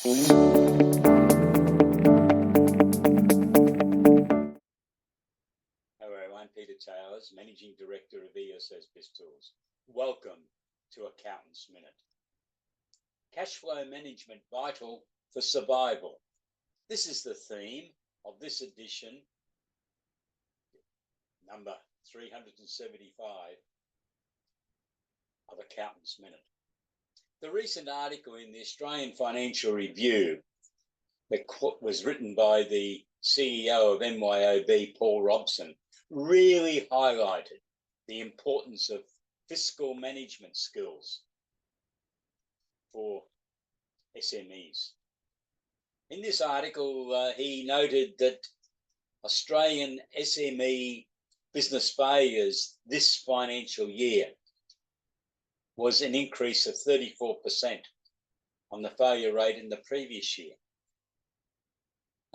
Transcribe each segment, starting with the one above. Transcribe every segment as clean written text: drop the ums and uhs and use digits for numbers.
Hello, I'm Peter Towers, Managing Director of ESS BIZTOOLS. Welcome to Accountant's Minute. Cash flow management vital for survival. This is the theme of this edition, number 375 of Accountant's Minute. The recent article in the Australian Financial Review that was written by the CEO of MYOB, Paul Robson, really highlighted the importance of fiscal management skills for SMEs. In this article, he noted that Australian SME business failures this financial year was an increase of 34% on the failure rate in the previous year.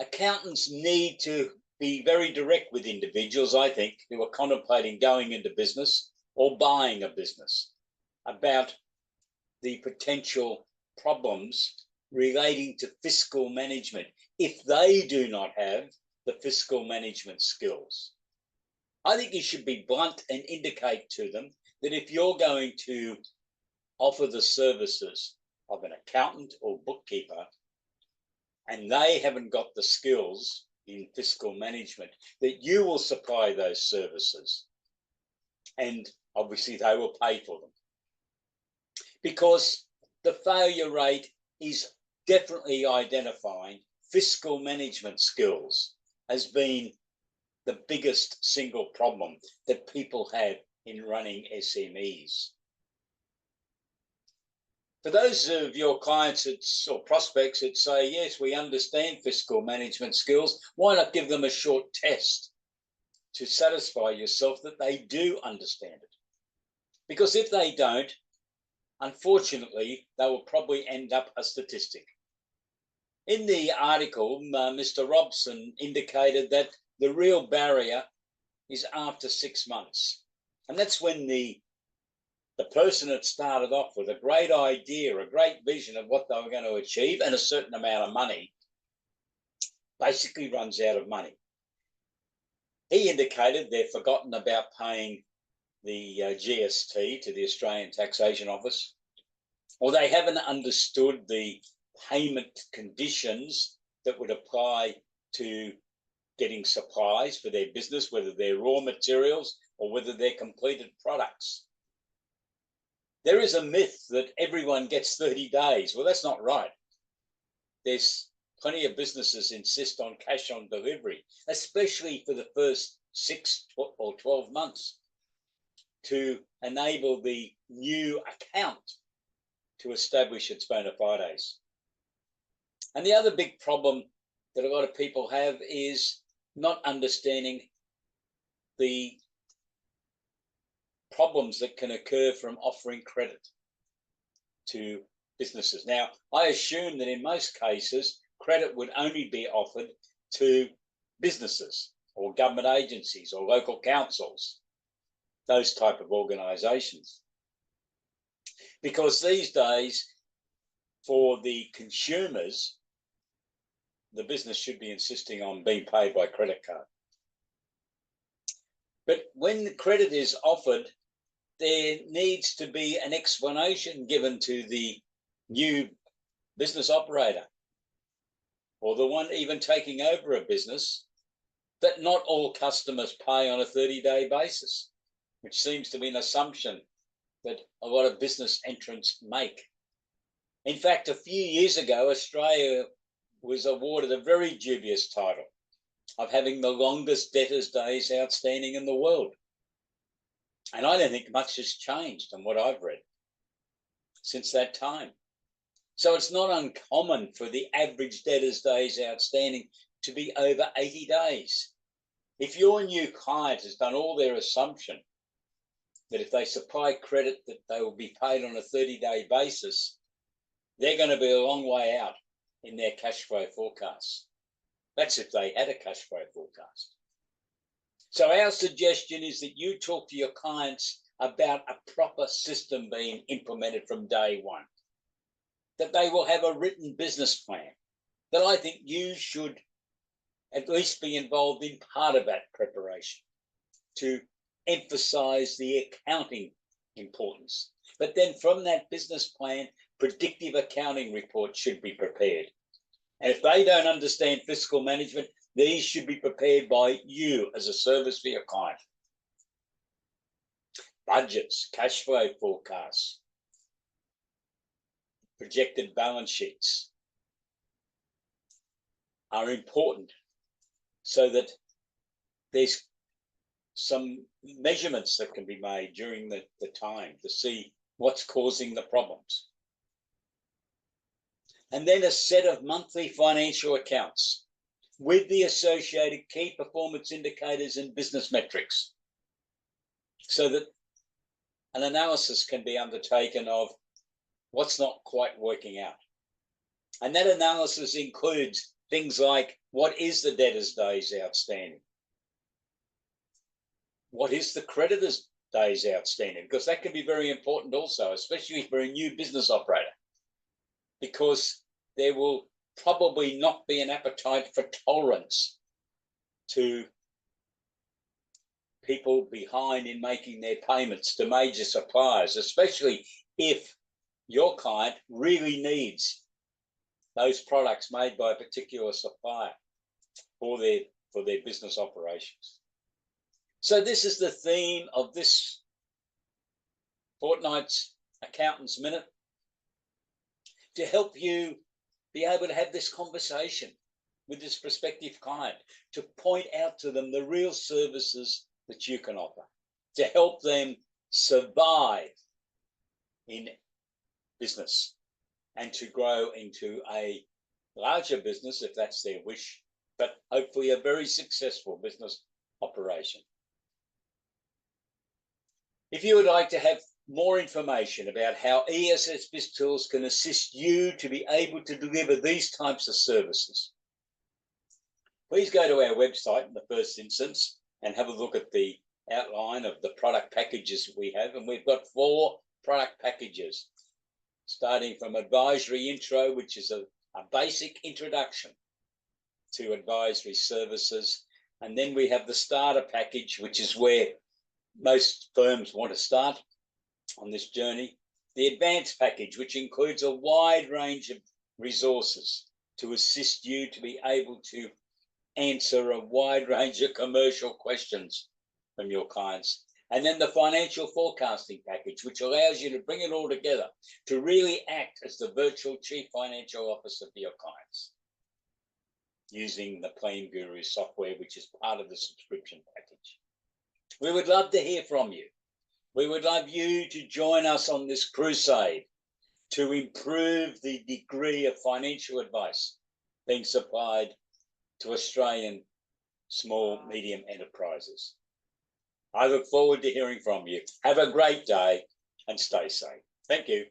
Accountants need to be very direct with individuals, I think, who are contemplating going into business or buying a business about the potential problems relating to fiscal management if they do not have the fiscal management skills. I think you should be blunt and indicate to them that if you're going to offer the services of an accountant or bookkeeper and they haven't got the skills in fiscal management, that you will supply those services and obviously they will pay for them. Because the failure rate is definitely identifying fiscal management skills as being the biggest single problem that people have in running SMEs. For those of your clients or prospects that say, yes, we understand fiscal management skills, why not give them a short test to satisfy yourself that they do understand it? Because if they don't, unfortunately, they will probably end up a statistic. In the article, Mr. Robson indicated that the real barrier is after 6 months. And that's when the person that started off with a great idea, a great vision of what they were going to achieve and a certain amount of money, basically runs out of money. He indicated they've forgotten about paying the GST to the Australian Taxation Office, or they haven't understood the payment conditions that would apply to getting supplies for their business, whether they're raw materials or whether they're completed products. There is a myth that everyone gets 30 days. Well, that's not right. There's plenty of businesses insist on cash on delivery, especially for the first 6 or 12 months to enable the new account to establish its bona fides. And the other big problem that a lot of people have is not understanding the problems that can occur from offering credit to businesses. Now, I assume that in most cases, credit would only be offered to businesses or government agencies or local councils, those type of organisations. Because these days, for the consumers, the business should be insisting on being paid by credit card. But when the credit is offered, there needs to be an explanation given to the new business operator or the one even taking over a business that not all customers pay on a 30-day basis, which seems to be an assumption that a lot of business entrants make. In fact, a few years ago, Australia was awarded a very dubious title of having the longest debtors days outstanding in the world. And I don't think much has changed on what I've read since that time. So it's not uncommon for the average debtors days outstanding to be over 80 days. If your new client has done all their assumption that if they supply credit that they will be paid on a 30-day basis, they're going to be a long way out in their cash flow forecasts. That's if they had a cash flow forecast. So our suggestion is that you talk to your clients about a proper system being implemented from day one. that they will have a written business plan, that I think you should at least be involved in part of that preparation to emphasize the accounting importance. But then from that business plan, predictive accounting reports should be prepared. And if they don't understand fiscal management, these should be prepared by you as a service for your client. Budgets, cash flow forecasts, projected balance sheets are important so that there's some measurements that can be made during the time to see what's causing the problems. And then a set of monthly financial accounts with the associated key performance indicators and business metrics, so that an analysis can be undertaken of what's not quite working out. And that analysis includes things like, what is the debtors' days outstanding? What is the creditors' days outstanding? Because that can be very important also, especially for a new business operator, because there will probably not be an appetite for tolerance to people behind in making their payments to major suppliers, especially if your client really needs those products made by a particular supplier for their business operations. So this is the theme of this fortnight's Accountant's Minute, to help you be able to have this conversation with this prospective client, to point out to them the real services that you can offer, to help them survive in business and to grow into a larger business if that's their wish, but hopefully a very successful business operation. If you would like to have more information about how ESS BIZTOOLS can assist you to be able to deliver these types of services, please go to our website in the first instance and have a look at the outline of the product packages we have. And we've got 4 product packages, starting from Advisory Intro, which is a basic introduction to advisory services. And then we have the Starter Package, which is where most firms want to start on this journey. The Advanced Package, which includes a wide range of resources to assist you to be able to answer a wide range of commercial questions from your clients. And then the Financial Forecasting Package, which allows you to bring it all together to really act as the virtual Chief Financial Officer for your clients, using the Plan Guru software, which is part of the subscription package. We would love to hear from you. We would love you to join us on this crusade to improve the degree of financial advice being supplied to Australian small, medium enterprises. I look forward to hearing from you. Have a great day and stay safe. Thank you.